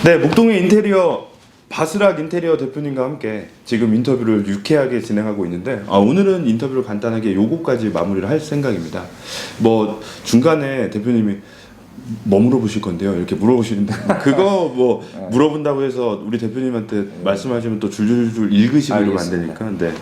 네, 목동의 인테리어 바스락 인테리어 대표님과 함께 지금 인터뷰를 유쾌하게 진행하고 있는데 오늘은 인터뷰를 간단하게 요거까지 마무리를 할 생각입니다. 뭐 중간에 대표님이 뭐 물어보실 건데요? 이렇게 물어보시는데 그거 뭐 물어본다고 해서 우리 대표님한테 말씀하시면 또 줄줄줄 읽으시고 이러면 안 되니까. 네.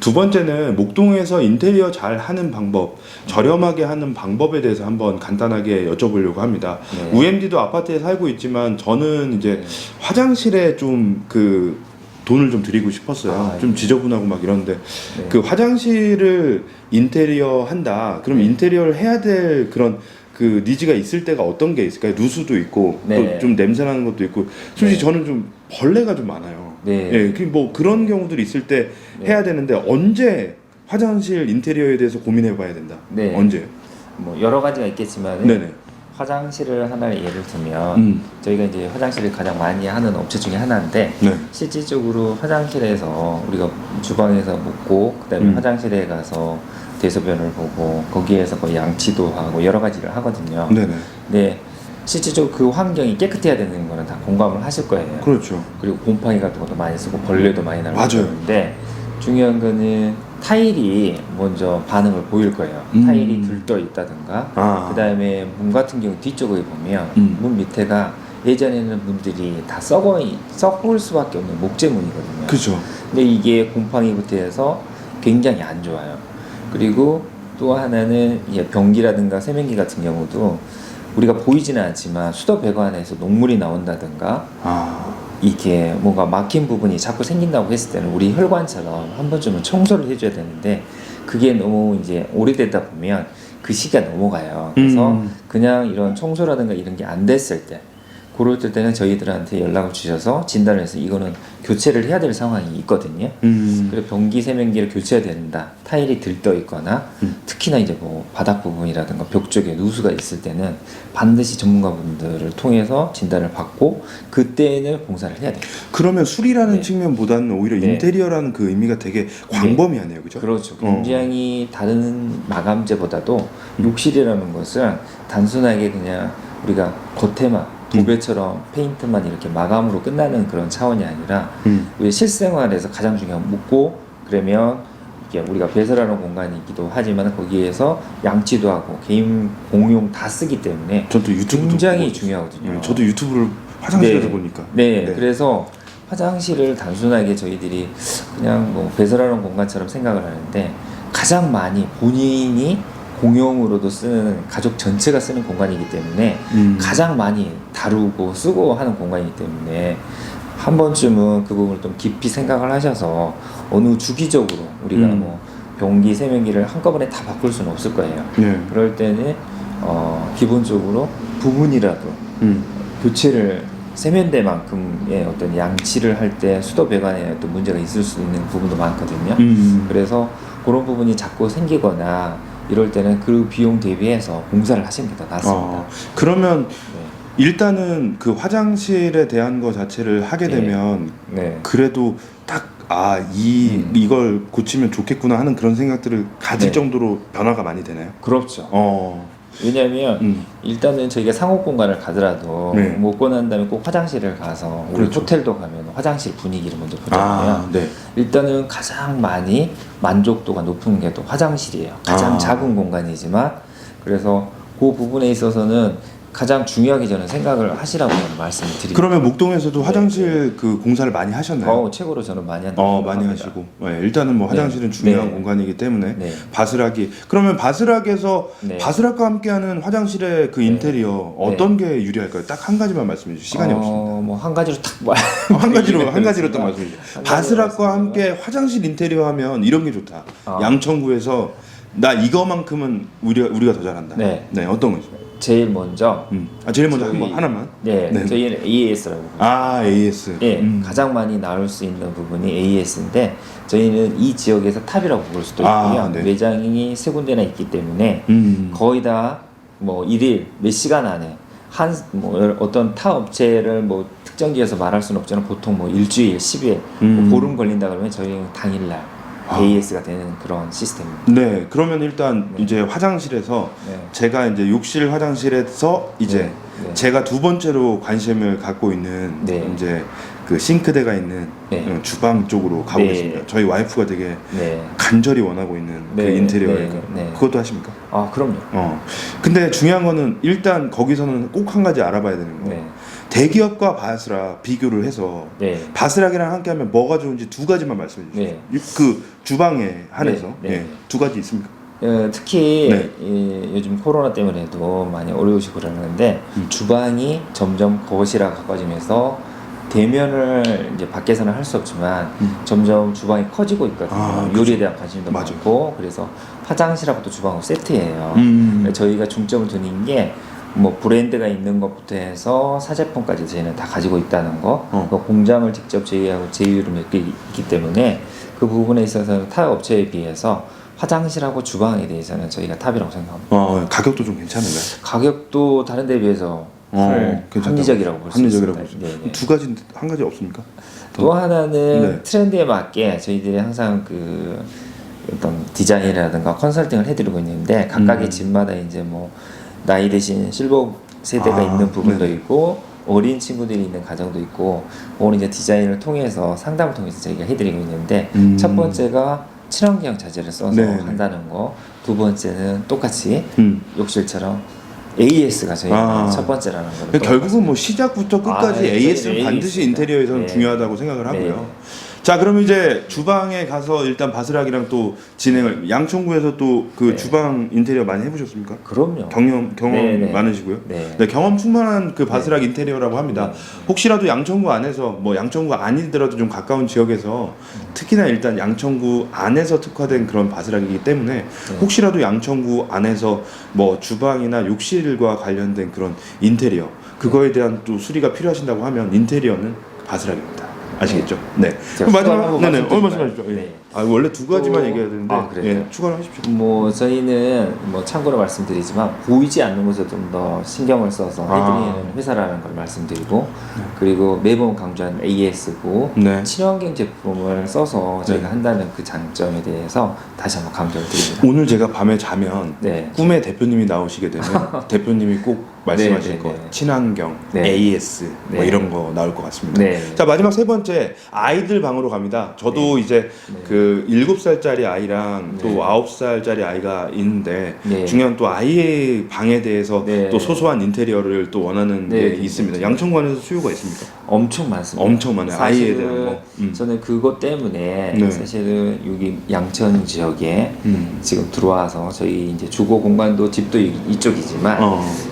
두 번째는 목동에서 인테리어 잘 하는 방법, 저렴하게 하는 방법에 대해서 한번 간단하게 여쭤보려고 합니다. 네. UMD도 아파트에 살고 있지만 저는 이제 화장실에 좀 그 돈을 좀 드리고 싶었어요. 좀 지저분하고 막 이런데 그 화장실을 인테리어 한다. 그럼 인테리어를 해야 될 그런 그 니즈가 있을 때가 어떤 게 있을까요? 누수도 있고 또 좀 냄새 나는 것도 있고 솔직히 저는 좀 벌레가 좀 많아요. 예, 뭐 그런 경우들이 있을 때 해야 되는데 언제 화장실 인테리어에 대해서 고민해 봐야 된다. 언제? 뭐 여러 가지가 있겠지만 네네. 화장실을 하나를 예를 들면 저희가 이제 화장실을 가장 많이 하는 업체 중에 하나인데 실질적으로 화장실에서 우리가 주방에서 먹고 그다음에 화장실에 가서 대소변을 보고 거기에서 뭐 양치도 하고 여러 가지를 하거든요. 네. 실질적으로 그 환경이 깨끗해야 되는 거는 다 공감을 하실 거예요. 그렇죠. 그리고 곰팡이 같은 것도 많이 쓰고 벌레도 많이 나고 그러는데 중요한 거는 타일이 먼저 반응을 보일 거예요. 타일이 들떠 있다든가 그 다음에 문 같은 경우 뒤쪽에 보면 문 밑에가 예전에는 문들이 다 썩을 수밖에 없는 목재문이거든요. 그렇죠. 근데 이게 곰팡이부터 해서 굉장히 안 좋아요. 그리고 또 하나는 변기라든가 세면기 같은 경우도 우리가 보이지는 않지만 수도 배관에서 녹물이 나온다든가 이렇게 뭔가 막힌 부분이 자꾸 생긴다고 했을 때는 우리 혈관처럼 한 번쯤은 청소를 해줘야 되는데 그게 너무 이제 오래되다 보면 그 시기가 넘어가요. 그래서 그냥 이런 청소라든가 이런 게 안 됐을 때 그럴 때는 저희들한테 연락을 주셔서 진단을 해서 이거는 교체를 해야 될 상황이 있거든요. 그래서 변기 세면기를 교체해야 된다. 타일이 들떠 있거나 특히나 이제 뭐 바닥 부분이라든가 벽 쪽에 누수가 있을 때는 반드시 전문가분들을 통해서 진단을 받고 그때는 공사를 해야 돼요. 그러면 수리라는 측면보다는 오히려 인테리어라는 그 의미가 되게 광범위하네요, 그죠? 그렇죠. 굉장히 다른 마감재보다도 욕실이라는 것은 단순하게 그냥 우리가 겉에만 도배처럼 페인트만 이렇게 마감으로 끝나는 그런 차원이 아니라 우리 실생활에서 가장 중요한 묻고 그러면 이게 우리가 배설하는 공간이기도 하지만 거기에서 양치도 하고 개인 공용 다 쓰기 때문에 저도 유튜브도 굉장히 보고 중요하거든요. 저도 유튜브를 화장실에서 보니까 그래서 화장실을 단순하게 저희들이 그냥 뭐 배설하는 공간처럼 생각을 하는데 가장 많이 본인이 공용으로도 쓰는 가족 전체가 쓰는 공간이기 때문에 가장 많이 다루고 쓰고 하는 공간이기 때문에 한 번쯤은 그 부분을 좀 깊이 생각을 하셔서 어느 주기적으로 우리가 뭐 변기 세면기를 한꺼번에 다 바꿀 수는 없을 거예요. 그럴 때는 기본적으로 부분이라도 교체를 세면대만큼의 어떤 양치를 할 때 수도 배관에 어떤 문제가 있을 수 있는 부분도 많거든요. 그래서 그런 부분이 자꾸 생기거나 이럴 때는 그 비용 대비해서 공사를 하시는 게 더 낫습니다. 그러면 일단은 그 화장실에 대한 거 자체를 하게 되면 그래도 딱 이걸 고치면 좋겠구나 하는 그런 생각들을 가질 정도로 변화가 많이 되나요? 그렇죠. 왜냐하면 일단은 저희가 상업 공간을 가더라도 먹고 난 다음에 꼭 화장실을 가서 우리 호텔도 가면 화장실 분위기를 먼저 보잖아요. 일단은 가장 많이 만족도가 높은 게 또 화장실이에요. 가장 작은 공간이지만 그래서 그 부분에 있어서는 가장 중요하게 저는 생각을 하시라고 말씀을 드립니다. 그러면 목동에서도 화장실 그 공사를 많이 하셨나요? 최고로 저는 많이 한다. 많이 하시고 일단은 뭐 화장실은 중요한 공간이기 때문에 바스락이 그러면 바스락에서 바스락과 함께하는 화장실의 그 인테리어 어떤 게 유리할까요? 딱 한 가지만 말씀해 주시죠. 시간이 없습니다. 뭐 한 가지로 딱 한 가지로 딱 말씀해 주세요. 바스락과 함께 화장실 인테리어 하면 이런 게 좋다. 양천구에서 나 이거만큼은 우리가 더 잘한다. 어떤 거죠? 제일 먼저 제일 먼저 하나만. 저희는 AS라고 AS. 가장 많이 나올 수 있는 부분이 AS인데 저희는 이 지역에서 탑이라고 볼 수도 있고요. 매장이 세 군데나 있기 때문에 거의 다 뭐 일일 몇 시간 안에 뭐 어떤 타 업체를 뭐 특정지에서 말할 수는 없지만 보통 뭐 일주일, 10일, 뭐 보름 걸린다 그러면 저희는 당일날 AS가 되는 그런 시스템입니다. 그러면 일단 이제 화장실에서 제가 이제 욕실 화장실에서 이제 네. 제가 두 번째로 관심을 갖고 있는 네. 이제 그 싱크대가 있는 네. 주방 쪽으로 가보겠습니다. 네. 저희 와이프가 되게 네. 간절히 원하고 있는 그 네. 인테리어예요. 네. 네. 그것도 하십니까? 아, 그럼요. 근데 중요한 거는 일단 거기서는 꼭 한 가지 알아봐야 되는 거. 네. 대기업과 바스락 비교를 해서 네. 바스락이랑 함께하면 뭐가 좋은지 두 가지만 말씀해 주세요. 네. 그 주방에 한해서 네. 네. 두 가지 있습니까? 특히 네. 요즘 코로나 때문에도 많이 어려우시고 그러는데 주방이 점점 거실화 가까워지면서 대면을 이제 밖에서는 할 수 없지만 점점 주방이 커지고 있거든요. 아, 요리에 대한 관심도 맞아요. 많고 그래서 화장실하고 또 주방하고 세트예요. 저희가 중점을 두는 게 뭐 브랜드가 있는 것부터 해서 사제품까지 저희는 다 가지고 있다는 거. 그 공장을 직접 저희하고 제휴를 맺고 있기 때문에 그 부분에 있어서는 타 업체에 비해서 화장실하고 주방에 대해서는 저희가 탑이라고 생각합니다. 가격도 좀 괜찮은가요? 가격도 다른 데에 비해서 괜찮다고. 합리적이라고 볼 수 합리적이라고 있습니다. 볼수 네, 네. 두 가지 한 가지 없습니까? 또 하나는 네. 트렌드에 맞게 저희들이 항상 그 어떤 디자인이라든가 컨설팅을 해드리고 있는데 각각의 집마다 이제 뭐 나이 드신 실버 세대가 있는 부분도 네네. 있고 어린 친구들이 있는 가정도 있고 오늘 이제 디자인을 통해서 상담을 통해서 저희가 해드리고 있는데 첫 번째가 친환경 자재를 써서 네네. 한다는 거, 두 번째는 똑같이 욕실처럼 AS가 저희가 아. 첫 번째라는 거를 그러니까 결국은 뭐 시작부터 끝까지 아, AS는 AS 반드시 입니다. 인테리어에서는 네. 중요하다고 생각을 하고요. 네. 자, 그러면 이제 주방에 가서 일단 바스락이랑 또 진행을 양천구에서 또 그 네. 주방 인테리어 많이 해보셨습니까? 그럼요. 경험 네, 네. 많으시고요. 네. 네, 경험 충만한 그 바스락 인테리어라고 합니다. 혹시라도 양천구 안에서 뭐 양천구 아니더라도 좀 가까운 지역에서 특히나 일단 양천구 안에서 특화된 그런 바스락이기 때문에 혹시라도 양천구 안에서 뭐 주방이나 욕실과 관련된 그런 인테리어 그거에 대한 또 수리가 필요하신다고 하면 인테리어는 바스락입니다. 아시겠죠? 네. 제가 그럼 추가로 마지막 한번 네네. 말씀드릴까요? 말씀하십시오. 예. 네. 원래 두 가지만 또- 얘기해야 되는데 아, 그래요? 예, 추가로 하십시오. 뭐 저희는 뭐 참고로 말씀드리지만 보이지 않는 곳에 좀 더 신경을 써서 해드리는 회사라는 걸 말씀드리고 그리고 매번 강조하는 AS고 네. 친환경 제품을 써서 저희가 한다는 그 장점에 대해서 다시 한번 강조를 드립니다. 오늘 제가 밤에 자면 네. 꿈에 대표님이 나오시게 되면 대표님이 꼭 말씀하실 네, 네, 거 네. 친환경, 네. AS 뭐 네. 이런 거 나올 것 같습니다. 네. 자, 마지막 세 번째 아이들 방으로 갑니다. 저도 이제 그 7살짜리 아이랑 또 9살짜리 아이가 있는데 네. 중요한 또 아이의 방에 대해서 네. 또 소소한 인테리어를 또 원하는 네, 게 네, 있습니다. 네. 양천구안에서 수요가 있습니까? 엄청 많습니다. 엄청 많아요. 아이에 대한 사실은 거. 저는 그것 때문에 네. 사실은 여기 양천 지역에 지금 들어와서 저희 이제 주거 공간도 집도 이쪽이지만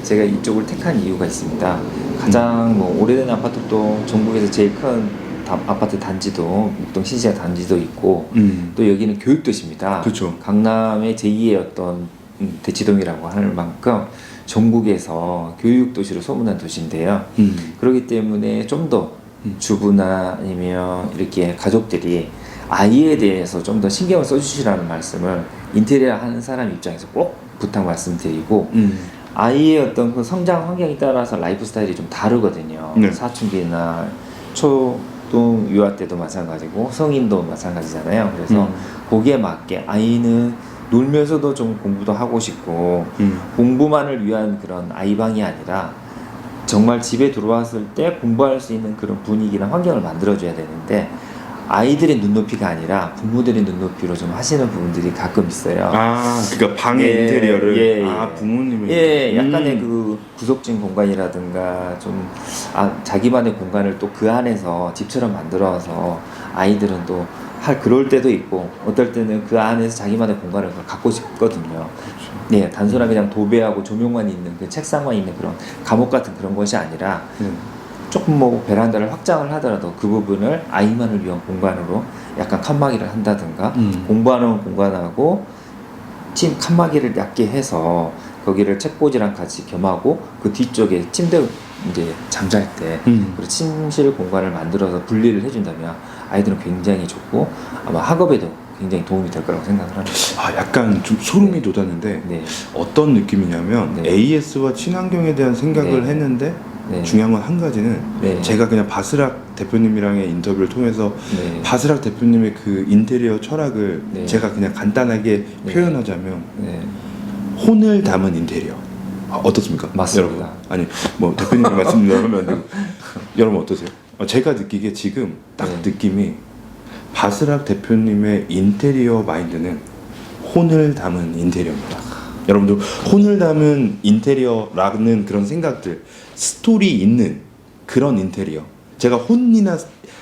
제가 이쪽을 택한 이유가 있습니다. 가장 뭐 오래된 아파트도 전국에서 제일 큰 아파트 단지도 목동 신시아 단지도 있고 또 여기는 교육도시입니다. 그렇죠. 강남의 제2의 어떤 대치동이라고 할 만큼 전국에서 교육도시로 소문난 도시인데요. 그렇기 때문에 좀 더 주부나 아니면 이렇게 가족들이 아이에 대해서 좀 더 신경을 써주시라는 말씀을 인테리어 하는 사람 입장에서 꼭 부탁 말씀드리고 아이의 어떤 그 성장 환경에 따라서 라이프 스타일이 좀 다르거든요. 네. 사춘기나 초등 유아 때도 마찬가지고 성인도 마찬가지잖아요. 그래서 거기에 맞게 아이는 놀면서도 좀 공부도 하고 싶고 공부만을 위한 그런 아이방이 아니라 정말 집에 들어왔을 때 공부할 수 있는 그런 분위기나 환경을 만들어줘야 되는데 아이들의 눈높이가 아니라 부모들의 눈높이로 좀 하시는 부분들이 가끔 있어요. 아, 그러니까 방의 예, 인테리어를 예, 부모님이 예, 약간의 그 구석진 공간이라든가 좀 자기만의 공간을 또 그 안에서 집처럼 만들어서 아이들은 또 그럴 때도 있고 어떨 때는 그 안에서 자기만의 공간을 갖고 싶거든요. 네, 단순하게 그냥 도배하고 조명만 있는 그 책상만 있는 그런 감옥 같은 그런 것이 아니라 조금 뭐 베란다를 확장을 하더라도 그 부분을 아이만을 위한 공간으로 약간 칸막이를 한다든가 공부하는 공간하고 칸막이를 얕게 해서 거기를 책꽂이랑 같이 겸하고 그 뒤쪽에 침대 이제 잠잘 때 그리고 침실 공간을 만들어서 분리를 해준다면 아이들은 굉장히 좋고 아마 학업에도 굉장히 도움이 될 거라고 생각을 합니다. 약간 좀 소름이 돋았는데 네. 어떤 느낌이냐면 네. AS와 친환경에 대한 생각을 네. 했는데 네. 중요한 건 한 가지는 네. 제가 그냥 바스락 대표님이랑의 인터뷰를 통해서 네. 바스락 대표님의 그 인테리어 철학을 네. 제가 그냥 간단하게 네. 표현하자면 네. 혼을 담은 인테리어. 어떻습니까? 맞습니다. 여러분. 아니 뭐 대표님 말씀하면 안 되고 여러분 어떠세요? 제가 느끼기에 지금 딱 네. 느낌이 바스락 대표님의 인테리어 마인드는 혼을 담은 인테리어입니다. 여러분들 혼을 담은 인테리어라는 그런 생각들, 스토리 있는 그런 인테리어. 제가 혼이나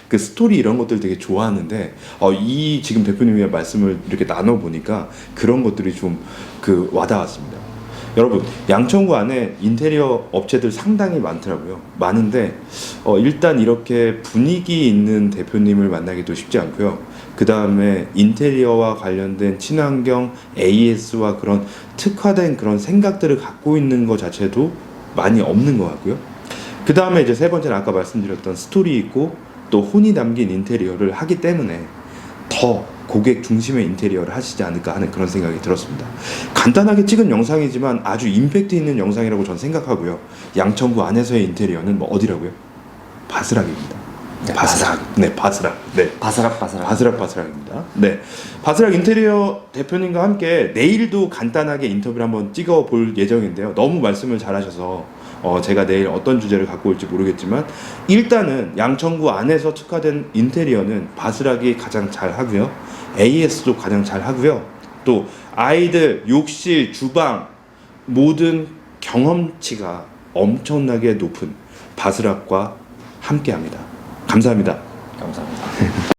그 스토리 이런 것들 되게 좋아하는데 이 지금 대표님의 말씀을 이렇게 나눠 보니까 그런 것들이 좀 그 와닿았습니다. 여러분 양천구 안에 인테리어 업체들 상당히 많더라고요. 많은데 일단 이렇게 분위기 있는 대표님을 만나기도 쉽지 않고요. 그 다음에 인테리어와 관련된 친환경 AS와 그런 특화된 그런 생각들을 갖고 있는 것 자체도 많이 없는 것 같고요. 그 다음에 이제 세 번째는 아까 말씀드렸던 스토리 있고 또 혼이 담긴 인테리어를 하기 때문에 더 고객 중심의 인테리어를 하시지 않을까 하는 그런 생각이 들었습니다. 간단하게 찍은 영상이지만 아주 임팩트 있는 영상이라고 저는 생각하고요. 양천구 안에서의 인테리어는 뭐 어디라고요? 바스락입니다. 네, 바스락. 네, 바스락. 네. 바스락바스락. 바스락입니다. 네. 바스락 인테리어 대표님과 함께 내일도 간단하게 인터뷰를 한번 찍어 볼 예정인데요. 너무 말씀을 잘하셔서 제가 내일 어떤 주제를 갖고 올지 모르겠지만 일단은 양천구 안에서 특화된 인테리어는 바스락이 가장 잘 하고요. AS도 가장 잘 하고요. 또 아이들 욕실, 주방 모든 경험치가 엄청나게 높은 바스락과 함께합니다. 감사합니다. 감사합니다.